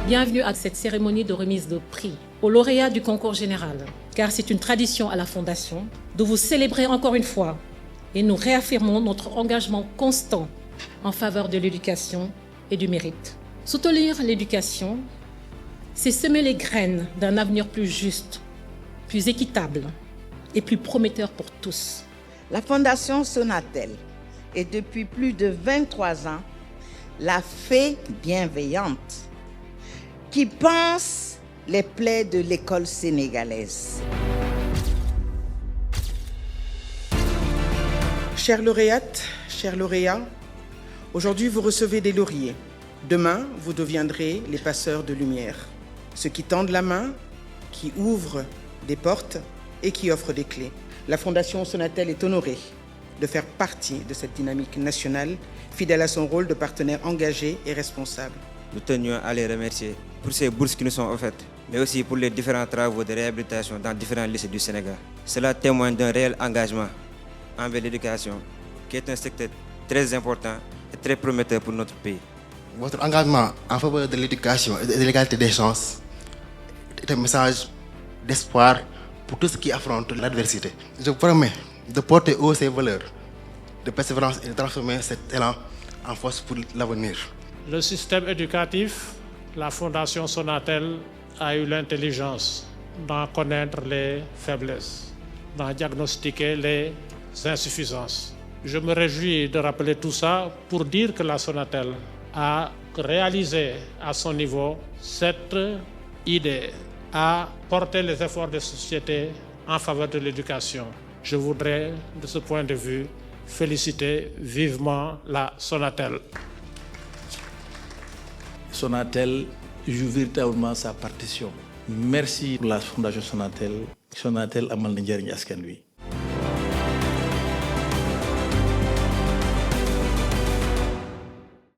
Bienvenue à cette cérémonie de remise de prix aux lauréats du concours général, car c'est une tradition à la Fondation de vous célébrer encore une fois et nous réaffirmons notre engagement constant en faveur de l'éducation et du mérite. Soutenir l'éducation, c'est semer les graines d'un avenir plus juste, plus équitable et plus prometteur pour tous. La Fondation Sonatel est depuis plus de 23 ans la fée bienveillante qui pense les plaies de l'école sénégalaise. Chères lauréates, chers lauréats, aujourd'hui vous recevez des lauriers. Demain, vous deviendrez les passeurs de lumière. Ceux qui tendent la main, qui ouvrent des portes et qui offrent des clés. La Fondation Sonatel est honorée de faire partie de cette dynamique nationale, fidèle à son rôle de partenaire engagé et responsable. Nous tenions à les remercier pour ces bourses qui nous sont offertes, mais aussi pour les différents travaux de réhabilitation dans différents lycées du Sénégal. Cela témoigne d'un réel engagement envers l'éducation, qui est un secteur très important et très prometteur pour notre pays. Votre engagement en faveur de l'éducation et de l'égalité des chances est un message d'espoir pour tous ceux qui affrontent l'adversité. Je vous promets de porter haut ces valeurs, de persévérance et de transformer cet élan en force pour l'avenir. Le système éducatif, la Fondation Sonatel a eu l'intelligence d'en connaître les faiblesses, d'en diagnostiquer les insuffisances. Je me réjouis de rappeler tout ça pour dire que la Sonatel a réalisé à son niveau cette idée, a porté les efforts de société en faveur de l'éducation. Je voudrais, de ce point de vue, féliciter vivement la Sonatel. Sonatel joue véritablement sa partition. Merci pour la Fondation Sonatel. Sonatel amal na njariñ askan wi.